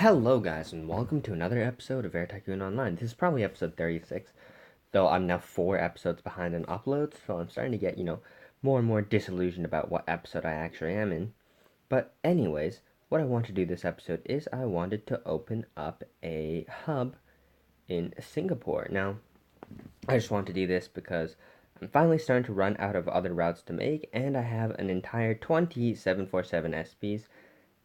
Hello guys and welcome to another episode of Tycoon Online. This is probably episode 36, though I'm now 4 episodes behind in uploads, so I'm starting to get, more and more disillusioned about what episode I actually am in. But anyways, what I want to do this episode is I wanted to open up a hub in Singapore. Now, I just want to do this because I'm finally starting to run out of other routes to make, and I have an entire 20 747 SPs.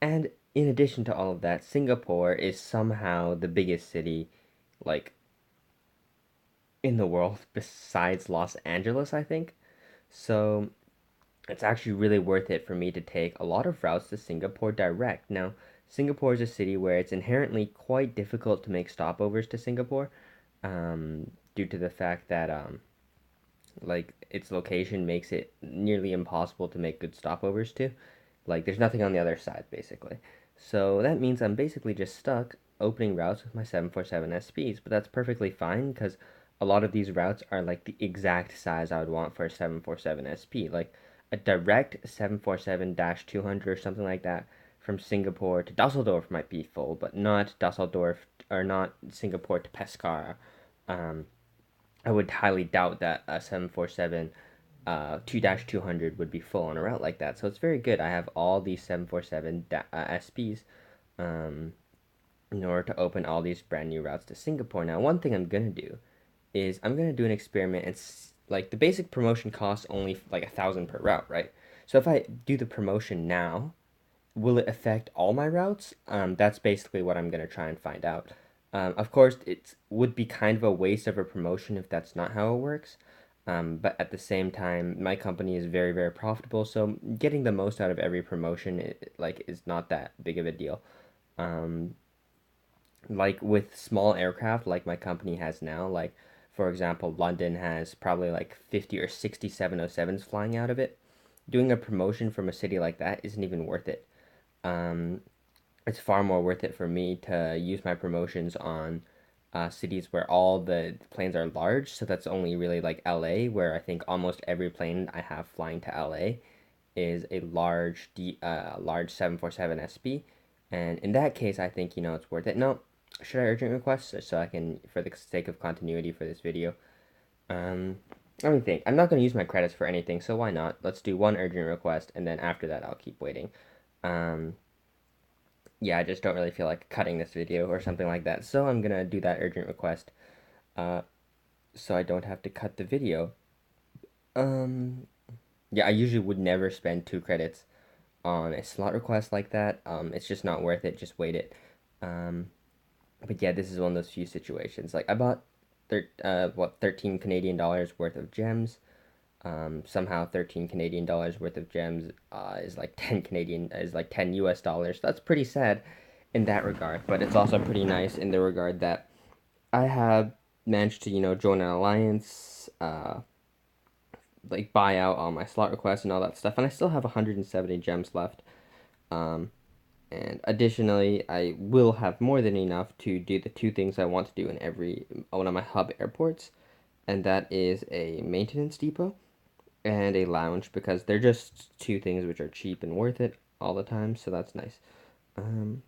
And in addition to all of that, Singapore is somehow the biggest city, like, in the world besides Los Angeles, I think. So it's actually really worth it for me to take a lot of routes to Singapore direct. Now, Singapore is a city where it's inherently quite difficult to make stopovers to Singapore, due to the fact that like its location makes it nearly impossible to make good stopovers to. Like there's nothing on the other side basically. So that means I'm basically just stuck opening routes with my 747 SPs, but that's perfectly fine because a lot of these routes are like the exact size I would want for a 747 SP. Like a direct 747-200 or something like that from Singapore to Dusseldorf might be full, but not Dusseldorf or not Singapore to Pescara. Um, I would highly doubt that a 747 2-200 would be full on a route like that. So it's very good. I have all these 747 SPs um, in order to open all these brand new routes to Singapore. Now, one thing I'm going to do is I'm going to do an experiment. It's like the basic promotion costs only like 1,000 per route, right? So if I do the promotion now, will it affect all my routes? That's basically what I'm going to try and find out. Of course, it would be kind of a waste of a promotion if that's not how it works. But at the same time, my company is very, very profitable, so getting the most out of every promotion, is not that big of a deal. Um, like with small aircraft, like my company has now, like for example, London has probably like 50 or 60 707s flying out of it. Doing a promotion from a city like that isn't even worth it. Um, it's far more worth it for me to use my promotions on cities where all the planes are large. So that's only really like LA, where I think almost every plane I have flying to LA is a large 747 SP. And in that case, I think, it's worth it. No, should I urgent request so I can, for the sake of continuity for this video? Um, Let me think. I'm not going to use my credits for anything, so why not? Let's do one urgent request, and then after that, I'll keep waiting. Um, yeah, I just don't really feel like cutting this video or something like that. So I'm gonna do that urgent request, uh, so I don't have to cut the video. Um, yeah, I usually would never spend 2 credits on a slot request like that. It's just not worth it. Just wait it. Um, but yeah, this is one of those few situations. Like I bought, 13 Canadian dollars worth of gems. Somehow 13 Canadian dollars worth of gems is like 10 US dollars. That's pretty sad in that regard, but it's also pretty nice in the regard that I have managed to, join an alliance, like buy out all my slot requests and all that stuff, and I still have 170 gems left. Um, and additionally, I will have more than enough to do the 2 things I want to do in every one of my hub airports, and that is a maintenance depot and a lounge because they're just 2 things which are cheap and worth it all the time, so that's nice. Um,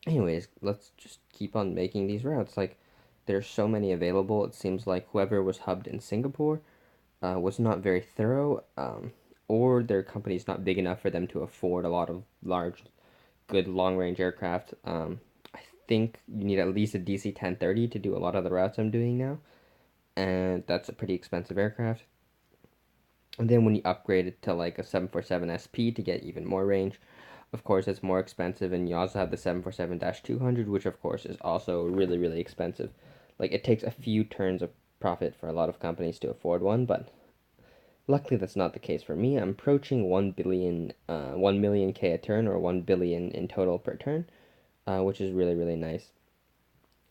Anyways, let's just keep on making these routes. Like, there's so many available. It seems like whoever was hubbed in Singapore was not very thorough, or their company's not big enough for them to afford a lot of large, good long range aircraft. I think you need at least a DC 1030 to do a lot of the routes I'm doing now, and that's a pretty expensive aircraft. And then when you upgrade it to like a 747 SP to get even more range, of course it's more expensive, and you also have the 747-200, which of course is also really, really expensive. Like it takes a few turns of profit for a lot of companies to afford one, but luckily that's not the case for me. I'm approaching 1 billion, 1 million K a turn, or 1 billion in total per turn, which is really, really nice.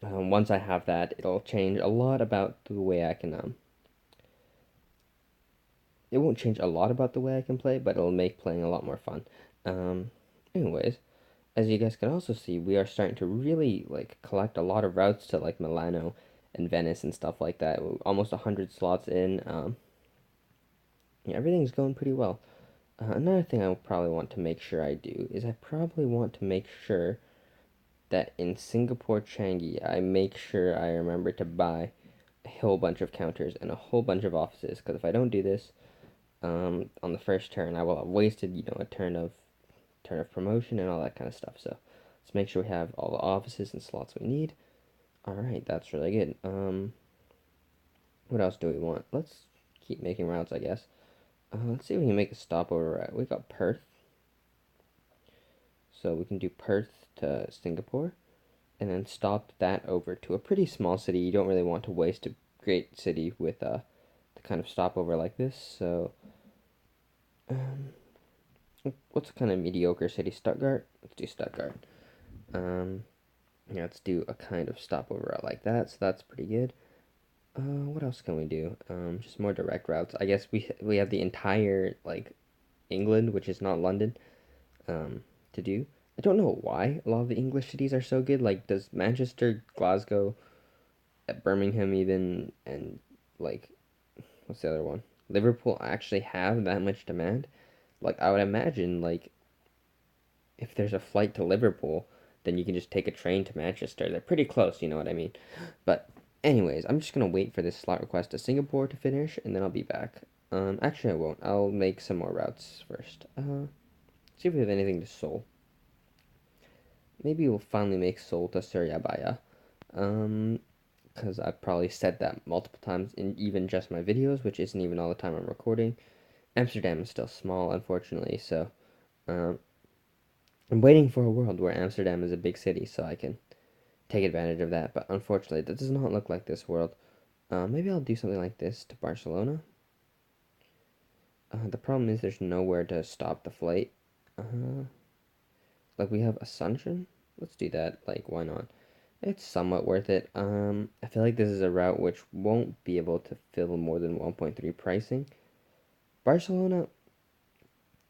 Once I have that, it'll change a lot about the way I can it won't change a lot about the way I can play, but it'll make playing a lot more fun. Um, Anyways, as you guys can also see, we are starting to really like collect a lot of routes to like Milano and Venice and stuff like that. Almost 100 slots in. Yeah, everything's going pretty well. Another thing I probably want to make sure I do is I probably want to make sure that in Singapore Changi, I make sure I remember to buy a whole bunch of counters and a whole bunch of offices. Because if I don't do this, on the first turn, I will have wasted, a turn of promotion and all that kind of stuff. So let's make sure we have all the offices and slots we need. All right, that's really good. What else do we want? Let's keep making routes, I guess. Let's see if we can make a stopover route. We got Perth, so we can do Perth to Singapore, and then stop that over to a pretty small city. You don't really want to waste a great city with the kind of stopover like this. So, um, what's a kind of mediocre city? Stuttgart. Let's do Stuttgart. Um, yeah, let's do a kind of stopover route like that. So that's pretty good. What else can we do? Just more direct routes. I guess we have the entire like England, which is not London, to do. I don't know why a lot of the English cities are so good. Like, does Manchester, Glasgow, Birmingham, even, and like, what's the other one? Liverpool actually have that much demand? Like, I would imagine, like, if there's a flight to Liverpool, then you can just take a train to Manchester. They're pretty close, you know what I mean? But, anyways, I'm just gonna wait for this slot request to Singapore to finish, and then I'll be back. Actually, I won't. I'll make some more routes first. See if we have anything to Seoul. Maybe we'll finally make Seoul to Surabaya. Because I've probably said that multiple times in even just my videos, which isn't even all the time I'm recording. Amsterdam is still small, unfortunately, so um, I'm waiting for a world where Amsterdam is a big city so I can take advantage of that. But unfortunately, that does not look like this world. Maybe I'll do something like this to Barcelona. The problem is there's nowhere to stop the flight. Like we have Assumption. Let's do that. Like, why not? It's somewhat worth it. I feel like this is a route which won't be able to fill more than 1.3 pricing. Barcelona,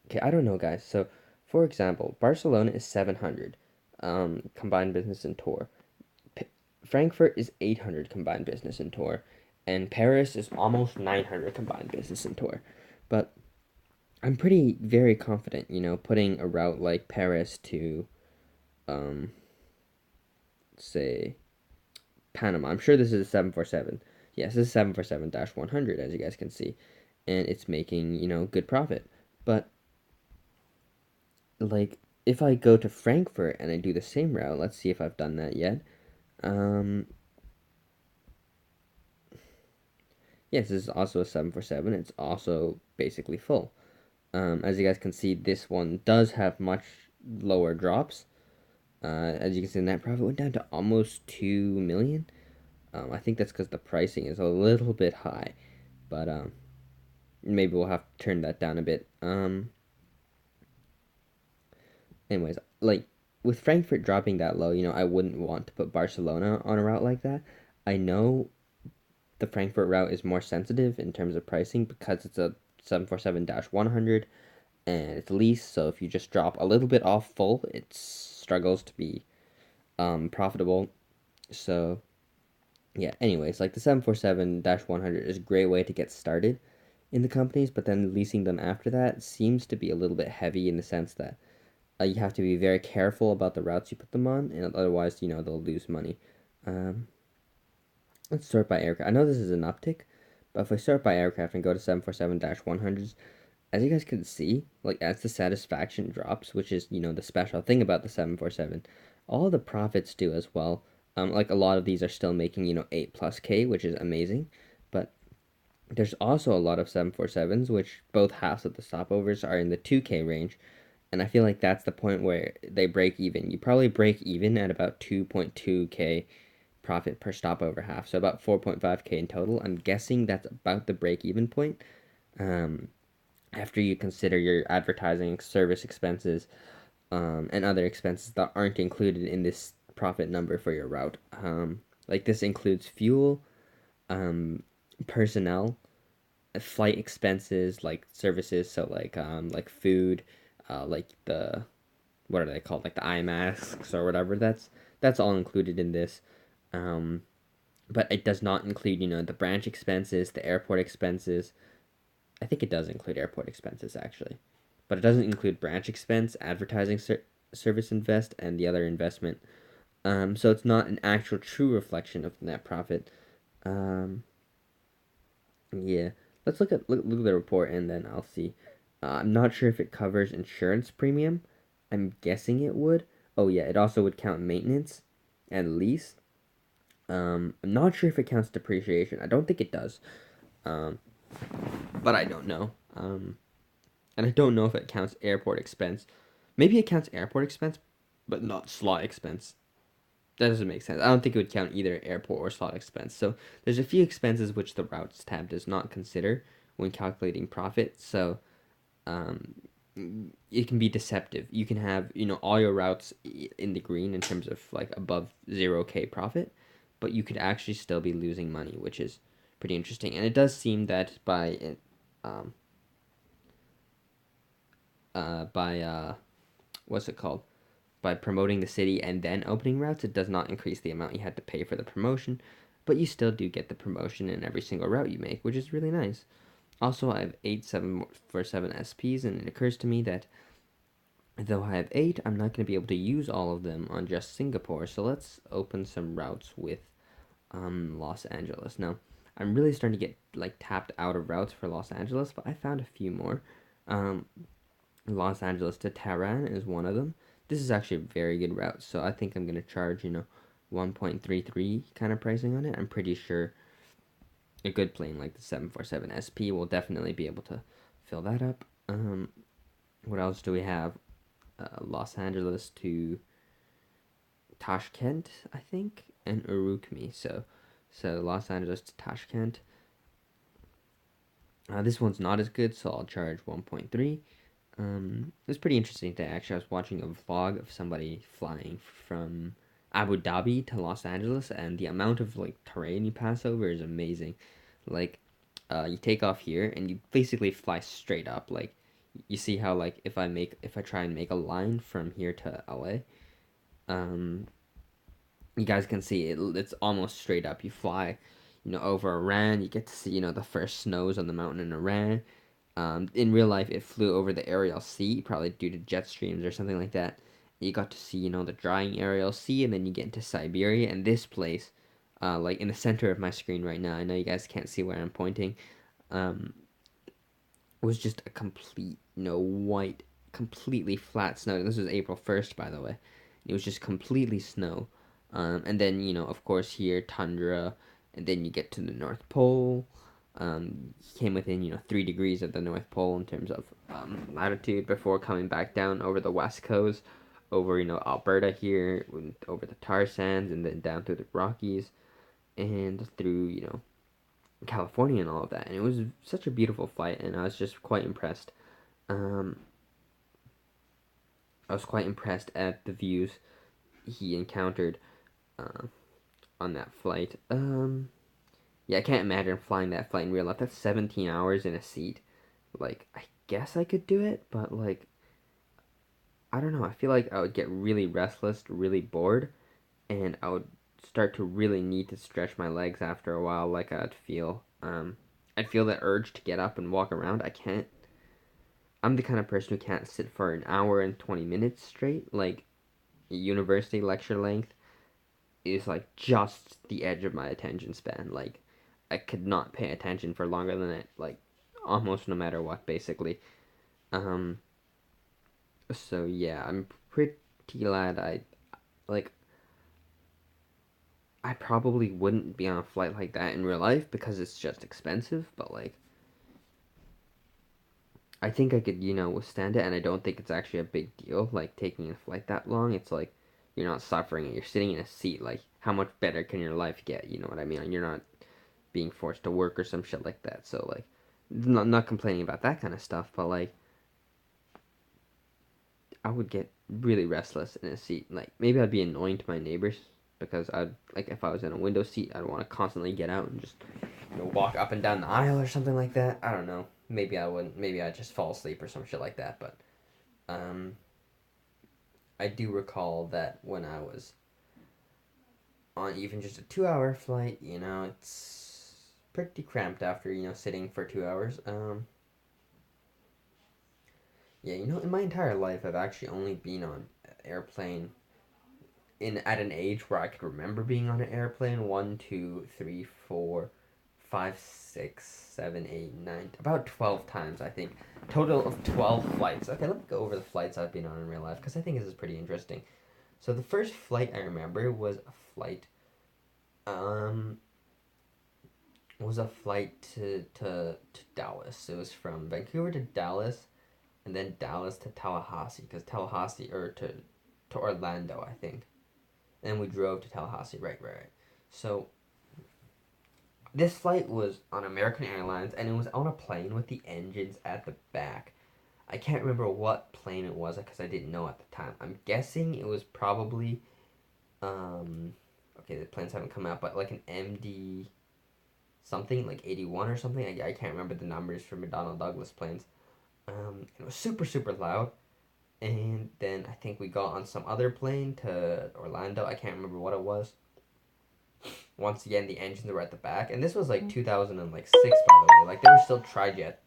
okay, I don't know, guys. So, for example, Barcelona is 700 combined business and tour. P Frankfurt is 800 combined business and tour. And Paris is almost 900 combined business and tour. But I'm very confident, putting a route like Paris to, um, say, Panama. I'm sure this is a 747. Yes, this is 747-100, as you guys can see. And it's making, good profit. But, like, if I go to Frankfurt and I do the same route, let's see if I've done that yet. Yes, this is also a 747. It's also basically full. As you guys can see, this one does have much lower drops. As you can see, net profit went down to almost 2 million. I think that's because the pricing is a little bit high, but maybe we'll have to turn that down a bit. Anyways, like with Frankfurt dropping that low, I wouldn't want to put Barcelona on a route like that. I know the Frankfurt route is more sensitive in terms of pricing because it's a 747-100 and it's leased, so if you just drop a little bit off full, it struggles to be profitable. So, yeah, anyways, like the 747-100 is a great way to get started in the companies, but then leasing them after that seems to be a little bit heavy in the sense that you have to be very careful about the routes you put them on, and otherwise, they'll lose money. Um, let's sort by aircraft. I know this is an uptick, but if I sort by aircraft and go to 747-100s, as you guys can see, like as the satisfaction drops, which is, the special thing about the 747, all the profits do as well. Like a lot of these are still making, 8 plus K, which is amazing, but there's also a lot of 747s, which both halves of the stopovers are in the 2K range, and I feel like that's the point where they break even. You probably break even at about 2.2K profit per stopover half, so about 4.5K in total. I'm guessing that's about the break even point. After you consider your advertising, service expenses, and other expenses that aren't included in this profit number for your route. Like this includes fuel, personnel, flight expenses like services, so like food, like the what are they called, like the eye masks or whatever. That's all included in this. Um, but it does not include the branch expenses, the airport expenses. I think it does include airport expenses actually, but it doesn't include branch expense, advertising service invest, and the other investment. So it's not an actual true reflection of net profit. Um, yeah, let's look at the report and then I'll see. I'm not sure if it covers insurance premium. I'm guessing it would. Oh yeah, it also would count maintenance and lease. I'm not sure if it counts depreciation. I don't think it does. Um, but I don't know. And I don't know if it counts airport expense. Maybe it counts airport expense, but not slot expense. That doesn't make sense. I don't think it would count either airport or slot expense. So there's a few expenses which the routes tab does not consider when calculating profit. So um, it can be deceptive. You can have all your routes in the green in terms of like above 0K profit, but you could actually still be losing money, which is pretty interesting. And it does seem that um, by what's it called? By promoting the city and then opening routes, it does not increase the amount you had to pay for the promotion, but you still do get the promotion in every single route you make, which is really nice. Also, I have 8 747 SPs, and it occurs to me that though I have 8, I'm not going to be able to use all of them on just Singapore, so let's open some routes with Los Angeles. Now, I'm really starting to get like tapped out of routes for Los Angeles, but I found a few more. Um, Los Angeles to Tehran is one of them. This is actually a very good route, so I think I'm gonna charge 1.33 kind of pricing on it. I'm pretty sure a good plane like the 747 SP will definitely be able to fill that up. What else do we have? Los Angeles to Tashkent, I think, and Urukmi. So Los Angeles to Tashkent. This one's not as good, so I'll charge 1.3. It was pretty interesting today. Actually, I was watching a vlog of somebody flying from Abu Dhabi to Los Angeles, and the amount of like terrain you pass over is amazing. Like, you take off here and you basically fly straight up. Like, you see how like if I try and make a line from here to LA, um, you guys can see it's almost straight up. You fly, over Iran. You get to see the first snows on the mountain in Iran. In real life, it flew over the Ariel Sea, probably due to jet streams or something like that. You got to see, the drying Ariel Sea, and then you get into Siberia. And this place, like in the center of my screen right now, I know you guys can't see where I'm pointing, um, was just a complete, white, completely flat snow. This was April 1st, by the way. It was just completely snow. And then, of course, here, tundra, and then you get to the North Pole. Came within 3 degrees of the North Pole in terms of latitude before coming back down over the west coast, over Alberta here, over the tar sands, and then down through the Rockies, and through California and all of that. And it was such a beautiful flight, and I was just quite impressed. Um, I was quite impressed at the views he encountered uh, on that flight. Yeah, I can't imagine flying that flight in real life. That's 17 hours in a seat. Like, I guess I could do it, but like, I don't know. I feel like I would get really restless, really bored, and I would start to really need to stretch my legs after a while. Like I'd feel the urge to get up and walk around. I can't. I'm the kind of person who can't sit for an hour and 20 minutes straight. Like, university lecture length is like just the edge of my attention span. Like, I could not pay attention for longer than it. Like, almost no matter what, basically. Um, so yeah, I'm pretty glad like I probably wouldn't be on a flight like that in real life because it's just expensive, but like I think I could, withstand it, and I don't think it's actually a big deal like taking a flight that long. It's like you're not suffering, you're sitting in a seat. Like, how much better can your life get? You know what I mean? You're not being forced to work or some shit like that. So like not complaining about that kind of stuff, but like I would get really restless in a seat. Like, maybe I'd be annoying to my neighbors because I'd like if I was in a window seat, I'd want to constantly get out and just walk up and down the aisle or something like that. I don't know. Maybe I wouldn't. Maybe I'd just fall asleep or some shit like that. But um, I do recall that when I was on even just a 2 hour flight, it's pretty cramped after sitting for 2 hours. Yeah, in my entire life, I've actually only been on an airplane in at an age where I could remember being on an airplane. One, two, three, four, five, six, seven, eight, nine, about 12 times, I think. Total of 12 flights. Okay, let me go over the flights I've been on in real life because I think this is pretty interesting. So the first flight I remember um, was a flight to Dallas. It was from Vancouver to Dallas, and then Dallas to Tallahassee, because Tallahassee, or to Orlando, I think. And we drove to Tallahassee, right. So this flight was on American Airlines, and it was on a plane with the engines at the back. I can't remember what plane it was because I didn't know at the time. I'm guessing it was probably, okay, the planes haven't come out, but like an MD something, like 81 or something. I can't remember the numbers for McDonnell Douglas planes. It was super, super loud. And then I think we got on some other plane to Orlando. I can't remember what it was. Once again, the engines were at the back, and this was like 2006, by the way. Like, there were still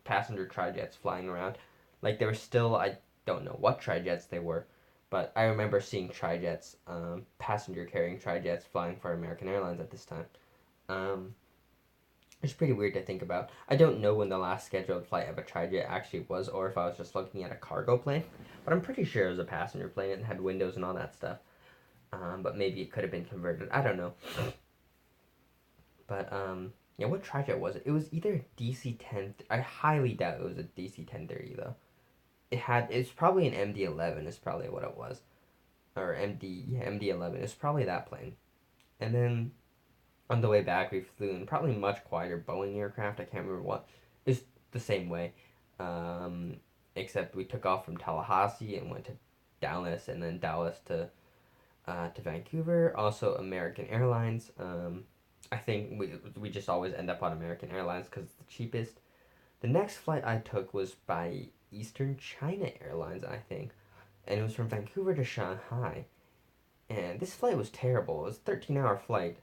passenger trijets flying around. Like, there were still, I don't know what trijets they were, but I remember seeing trijets, passenger carrying trijets flying for American Airlines at this time. Um, it's pretty weird to think about. I don't know when the last scheduled flight of a trijet actually was, or if I was just looking at a cargo plane, but I'm pretty sure it was a passenger plane and had windows and all that stuff. But maybe it could have been converted. I don't know. But yeah, what trijet was it? It was either DC-10. I highly doubt it was a DC-1030 though. It's probably an MD-11. Is probably what it was, or MD-11. It's probably that plane. And then on the way back, we flew in probably much quieter Boeing aircraft. I can't remember what. It's the same way, um, except we took off from Tallahassee and went to Dallas, and then Dallas to Vancouver. Also, American Airlines. I think we just always end up on American Airlines because it's the cheapest. The next flight I took was by Eastern China Airlines, I think, and it was from Vancouver to Shanghai. And this flight was terrible. It was a 13-hour flight,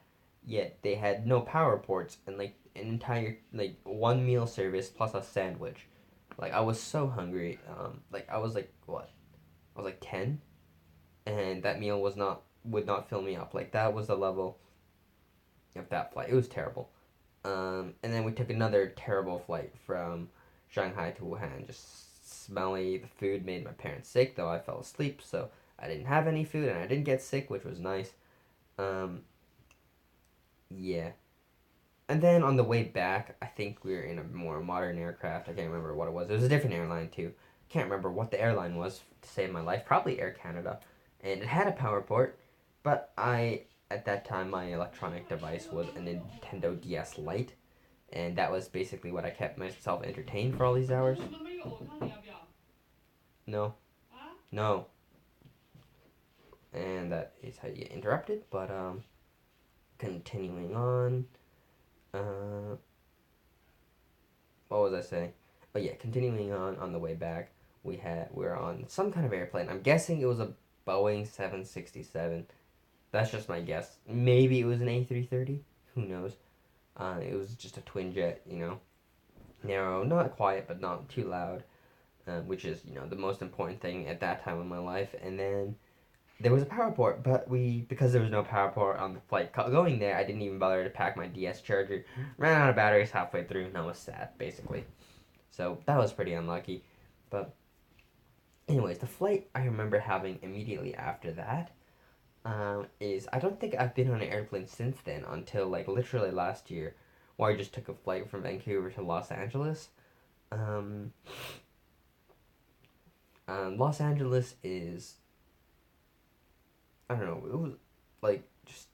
yet they had no power ports and like an entire like one meal service plus a sandwich. Like, I was so hungry. Like, I was like what? I was like 10, and that meal would not fill me up. Like, that was the level of that flight. It was terrible. And then we took another terrible flight from Shanghai to Wuhan. Just smelly. The food made my parents sick, though I fell asleep, so I didn't have any food and I didn't get sick, which was nice. Um, yeah. And then on the way back, I think we were in a more modern aircraft. I can't remember what it was. It was a different airline, too. Can't remember what the airline was to save my life. Probably Air Canada. And it had a power port, but at that time, my electronic device was a Nintendo DS Lite, and that was basically what I kept myself entertained for all these hours. No, no, and that is how you get interrupted. But continuing on, uh, what was I saying? Oh yeah, continuing on the way back, we were on some kind of airplane. I'm guessing it was a Boeing 767. That's just my guess. Maybe it was an A330. Who knows? It was just a twin jet, narrow, not quiet, but not too loud, which is, the most important thing at that time in my life. And then there was a power port, but because there was no power port on the flight going there, I didn't even bother to pack my DS charger. Ran out of batteries halfway through, and I was sad, basically. So that was pretty unlucky. But anyways, the flight I remember having immediately after that is I don't think I've been on an airplane since then until like literally last year, where I just took a flight from Vancouver to Los Angeles. Um, Los Angeles is, I don't know, it was like just,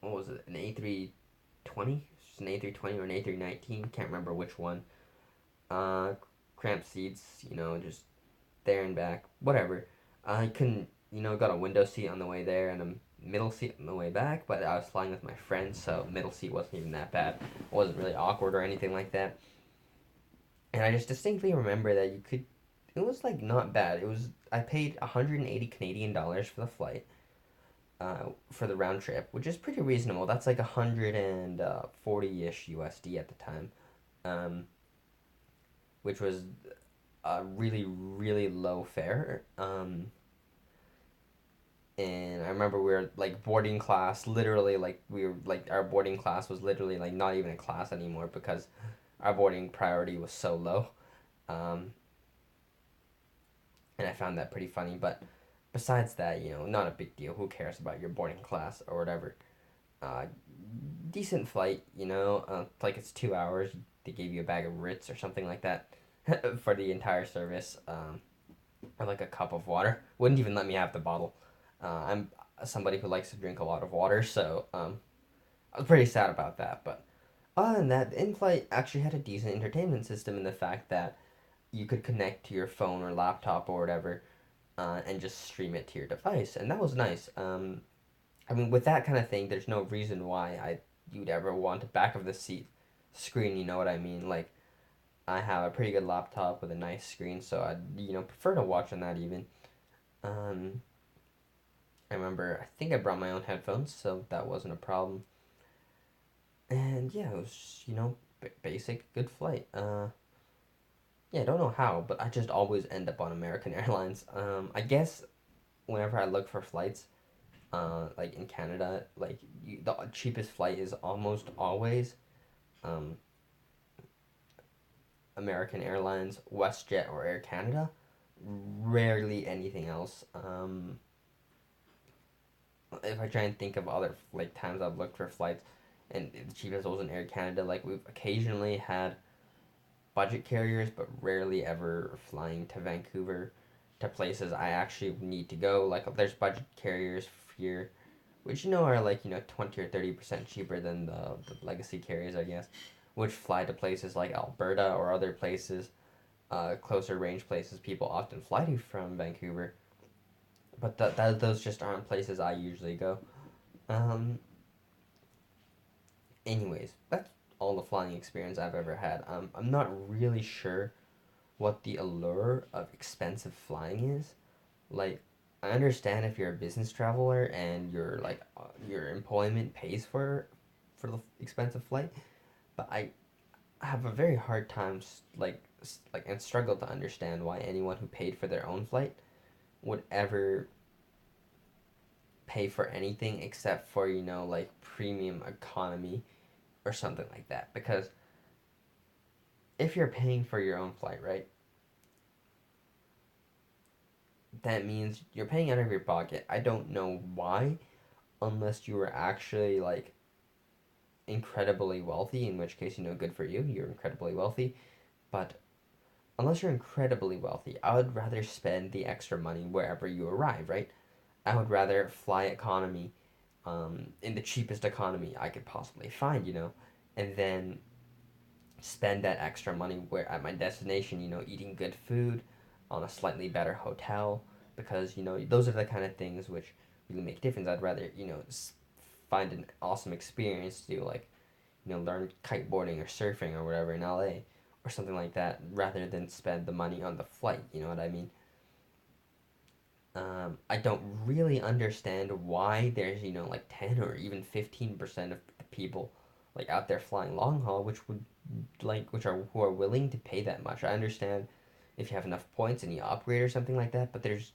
what was it, an A320? Just an A320 or an A319, can't remember which one. Uh, Cramped seats, just there and back, whatever. I couldn't, got a window seat on the way there and a middle seat on the way back, but I was flying with my friends, so middle seat wasn't even that bad. It wasn't really awkward or anything like that. And I just distinctly remember that it was like not bad. I paid 180 Canadian dollars for the flight, for the round trip, which is pretty reasonable. That's like 140-ish USD at the time, um, which was a really, really low fare. And I remember we were like boarding class, literally like we were like our boarding class was literally like not even a class anymore because our boarding priority was so low. Um, and I found that pretty funny. But besides that, not a big deal. Who cares about your boarding class or whatever? Uh, Decent flight, like it's 2 hours. They gave you a bag of Ritz or something like that for the entire service, or like a cup of water. Wouldn't even let me have the bottle. I'm somebody who likes to drink a lot of water, so I was pretty sad about that. But other than that, the in-flight actually had a decent entertainment system in the fact that you could connect to your phone or laptop or whatever, and just stream it to your device, and that was nice. I mean, with that kind of thing, there's no reason why you'd ever want a back of the seat screen. You know what I mean? Like, I have a pretty good laptop with a nice screen, so I'd prefer to watch on that even. Um, I remember I think I brought my own headphones, so that wasn't a problem. And yeah, it was basic good flight. Yeah, I don't know how, but I just always end up on American Airlines. I guess whenever I look for flights, like in Canada, like the cheapest flight is almost always um, American Airlines, WestJet, or Air Canada. Rarely anything else. If I try and think of other like times I've looked for flights, and the cheapest wasn't Air Canada. Like we've occasionally had budget carriers, but rarely ever flying to Vancouver, to places I actually need to go. Like there's budget carriers here, which are like 20 or 30% cheaper than the legacy carriers, I guess, which fly to places like Alberta or other places, closer range places people often fly to from Vancouver. But those just aren't places I usually go. Um, Anyways, that's all the flying experience I've ever had. I'm not really sure what the allure of expensive flying is. Like, I understand if you're a business traveler and your employment pays for the expensive flight, but I have a very hard time and struggle to understand why anyone who paid for their own flight would ever pay for anything except for like premium economy or something like that. Because if you're paying for your own flight, right, that means you're paying out of your pocket. I don't know why, unless you were actually like incredibly wealthy, in which case, good for you, you're incredibly wealthy. But unless you're incredibly wealthy, I would rather spend the extra money wherever you arrive, right? I would rather fly economy, in the cheapest economy I could possibly find, and then spend that extra money where at my destination, eating good food on a slightly better hotel, because those are the kind of things which really make a difference. I'd rather find an awesome experience to do, like learn kiteboarding or surfing or whatever in LA or something like that, rather than spend the money on the flight. You know what I mean? I don't really understand why there's like 10 or even 15% of the people like out there flying long haul, which are who are willing to pay that much. I understand if you have enough points and you upgrade or something like that, but there's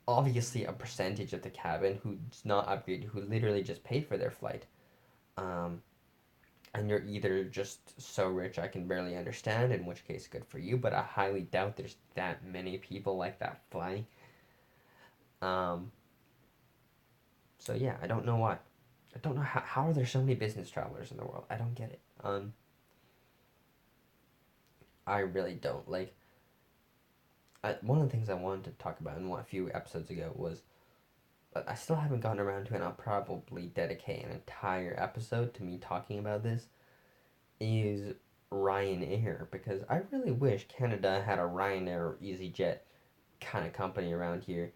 obviously a percentage of the cabin who's not upgraded, who literally just paid for their flight. Um, and you're either just so rich I can barely understand, in which case good for you, but I highly doubt there's that many people like that flying. Um, so yeah, I don't know why. I don't know how are there so many business travelers in the world. I don't get it. I really don't like. One of the things I wanted to talk about in a few episodes ago was, I still haven't gotten around to, and I'll probably dedicate an entire episode to me talking about this, is Ryanair, because I really wish Canada had a Ryanair or EasyJet kind of company around here,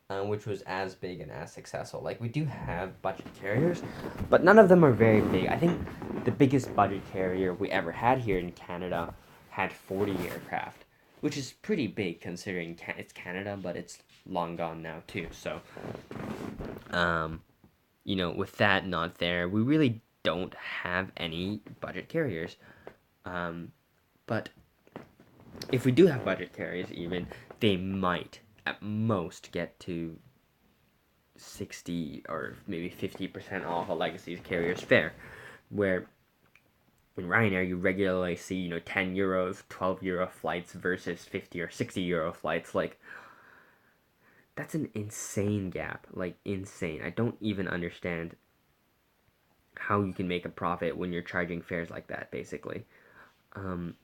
which was as big and as successful. Like, we do have budget carriers, but none of them are very big. I think the biggest budget carrier we ever had here in Canada had 40 aircraft, which is pretty big considering it's Canada, but it's long gone now too. So, um, with that not there, we really don't have any budget carriers. Um, but if we do have budget carriers, even, they might at most get to 60 or maybe 50% off a legacy carrier's fare, where in Ryanair you regularly see 10 euros, 12 euro flights versus 50 or 60 euro flights. Like, that's an insane gap, like insane. I don't even understand how you can make a profit when you're charging fares like that, basically. um,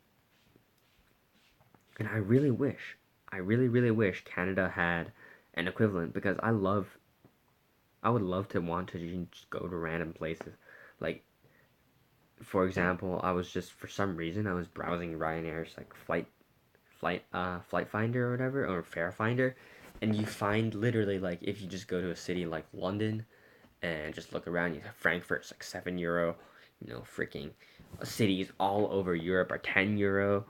and I really wish Canada had an equivalent, because I would love to want to just go to random places. Like, for example, I was just, for some reason, I was browsing Ryanair's like flight finder or whatever, or fare finder, and you find literally, like, if you just go to a city like London and just look around, you have Frankfurt's like 7 euro, freaking cities all over Europe are 10 euro.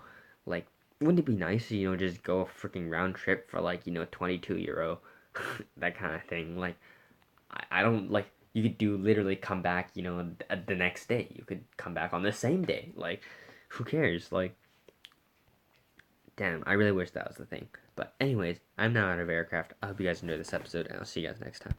Like, wouldn't it be nice to, just go a freaking round trip for like, 22 euro, that kind of thing. Like, I don't like, you could do literally come back, the next day. You could come back on the same day. Like, who cares? Like, damn, I really wish that was the thing. But anyways, I'm now out of aircraft. I hope you guys enjoyed this episode, and I'll see you guys next time.